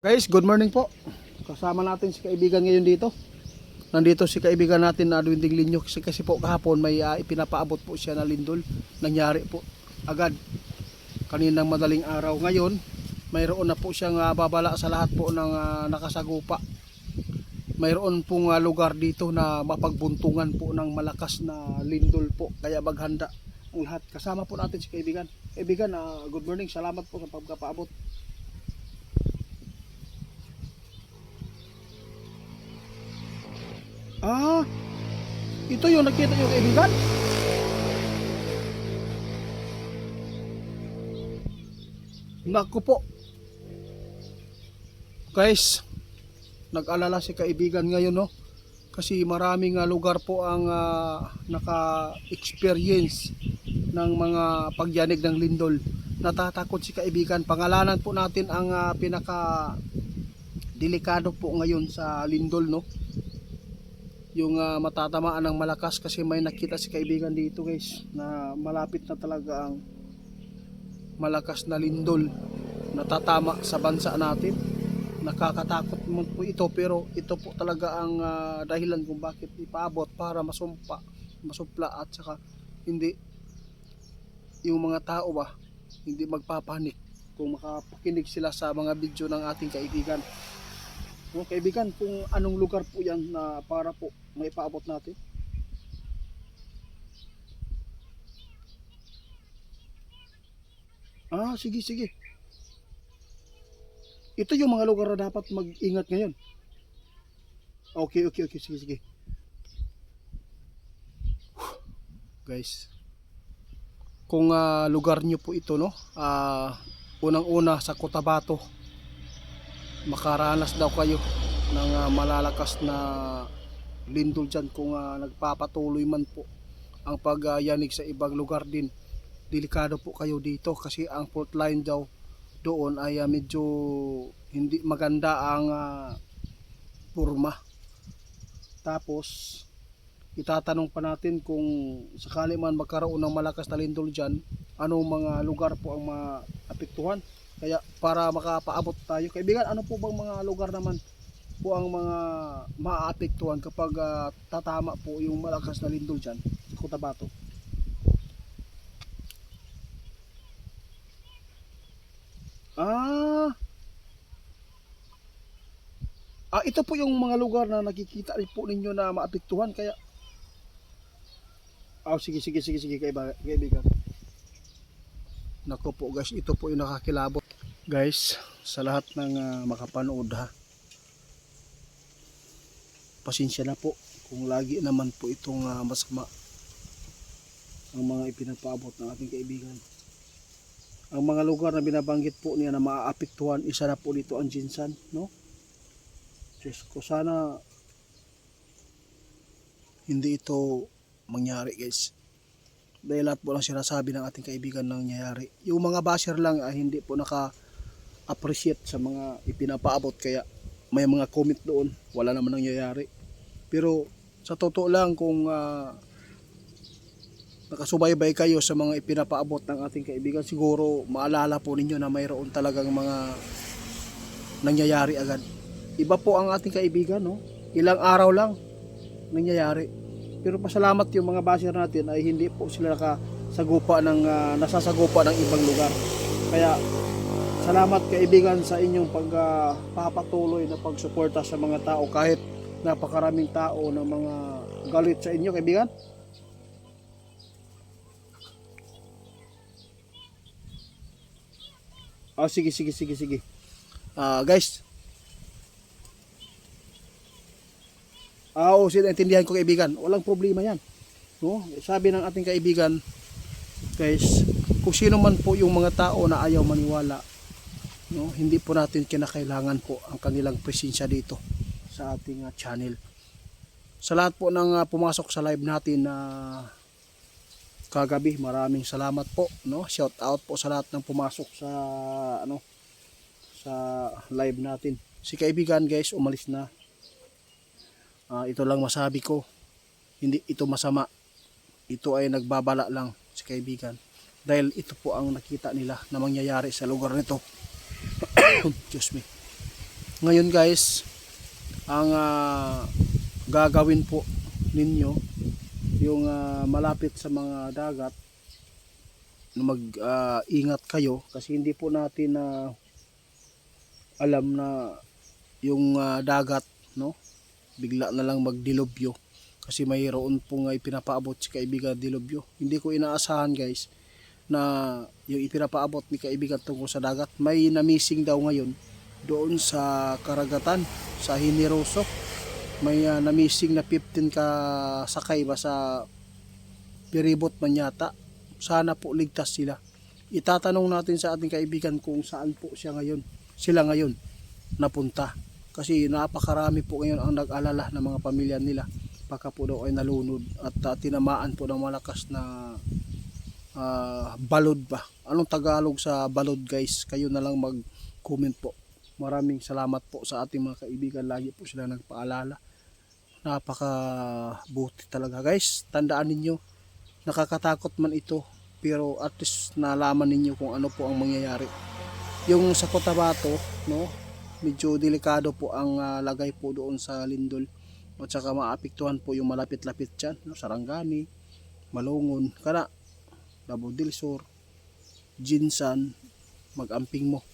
Guys, good morning po. Kasama natin si kaibigan ngayon dito. Nandito si kaibigan natin na Dwinding Linyo kasi po kahapon may ipinapaabot po siya na lindol. Nangyari po agad kaninang madaling araw. Ngayon, mayroon na po siyang babala sa lahat po ng nakasagupa. Mayroon pong lugar dito na mapagbuntungan po ng malakas na lindol po. Kaya maghanda ang lahat. Kasama po natin si kaibigan. Kaibigan, good morning. Salamat po sa pagkapaabot. Ito yung nakita yung kaibigan. Naku po. Guys, nag-alala si kaibigan ngayon, no? Kasi maraming lugar po ang naka-experience ng mga pagyanig ng lindol. Natatakot si kaibigan. Pangalanan po natin ang pinaka-delikado po ngayon sa lindol, no? Yung matatamaan ng malakas kasi may nakita si kaibigan dito guys na malapit na talaga ang malakas na lindol na tatama sa bansa natin. Nakakatakot mo po ito, pero ito po talaga ang dahilan kung bakit ipaabot para masupla at saka hindi yung mga tao hindi magpapanik kung makapakinig sila sa mga video ng ating kaibigan. No, kaibigan, kung anong lugar po yan na para po may paabot natin? Sige, sige. Ito yung mga lugar na dapat mag-ingat ngayon. Okay, sige, sige. Guys, kung lugar nyo po ito, no? Unang-una sa Cotabato, makaranas daw kayo ng malalakas na lindol dyan kung nagpapatuloy man po ang pagyanig sa ibang lugar din. Delikado po kayo dito kasi ang fault line daw doon ay medyo hindi maganda ang purma. Tapos itatanong pa natin kung sakali man magkaroon ng malakas na lindol dyan, anong mga lugar po ang maapektuhan. Kaya para makapaabot tayo, kaibigan, ano po bang mga lugar naman po ang mga maaapektuhan kapag tatama po yung malakas na lindol dyan sa Cotabato? Ito po yung mga lugar na nakikita rin po ninyo na maapektuhan. Kaya sige kaibigan. Nako po guys, ito po yung nakakilabot. Guys, sa lahat ng makapanood pasensya na po kung lagi naman po itong masama ang mga ipinapaabot ng ating kaibigan. Ang mga lugar na binabanggit po niya na maaapektuhan, isa na po dito ang Jinsan, no? Diyos ko, sana hindi ito mangyari guys. Dahil lahat po lang sinasabi ng ating kaibigan nang nangyayari. Yung mga basher lang hindi po naka-appreciate sa mga ipinapaabot, kaya may mga comment doon, wala naman nangyayari. Pero sa totoo lang, kung nakasubaybay kayo sa mga ipinapaabot ng ating kaibigan, siguro maalala po ninyo na mayroon talagang mga nangyayari agad. Iba po ang ating kaibigan, no? Ilang araw lang nangyayari. Pero pasalamat yung mga basher natin ay hindi po sila nasasagupa ng ibang lugar. Kaya salamat kaibigan sa inyong pagpapatuloy na pagsuporta sa mga tao kahit napakaraming tao na mga galit sa inyo, kaibigan. Sige. Guys. Intindihan ko kaibigan. Walang problema yan. No? Sabi ng ating kaibigan, guys, kung sino man po yung mga tao na ayaw maniwala, no, hindi po natin kinakailangan po ang kanilang presensya dito sa ating channel. Sa lahat po ng pumasok sa live natin na kagabi, maraming salamat po, no? Shout out po sa lahat ng pumasok sa live natin. Si kaibigan guys, umalis na. Ito lang masabi ko, hindi ito masama. Ito ay nagbabala lang si kaibigan. Dahil ito po ang nakita nila na mangyayari sa lugar nito. Excuse me. Ngayon guys, ang gagawin po ninyo yung malapit sa mga dagat na mag-ingat kayo kasi hindi po natin alam na yung dagat, no, bigla na lang magdilubyo kasi mayroon pong ipinapaabot si kaibigan dilubyo. Hindi ko inaasahan guys na yung ipinapaabot ni kaibigan tungkol sa dagat. May namising daw ngayon doon sa karagatan sa Hiniroso. May namising na 15 ka sakay ba sa piribot man yata. Sana po ligtas sila. Itatanong natin sa ating kaibigan kung saan po sila ngayon napunta. Kasi napakarami po ngayon ang nag-alala ng mga pamilya nila. Baka po daw ay nalunod at tinamaan po ng malakas na balod ba. Anong Tagalog sa balod guys? Kayo na lang mag-comment po. Maraming salamat po sa ating mga kaibigan. Lagi po sila nagpaalala. Napakabuti talaga guys. Tandaan ninyo, nakakatakot man ito pero at least nalaman ninyo kung ano po ang mangyayari. Yung sa Cotabato, no, medyo delikado po ang lagay po doon sa lindol at saka maapektuhan po yung malapit-lapit dyan, no, Sarangani, Malungon, kana Davao del Sur, Jinsan, mag-amping mo.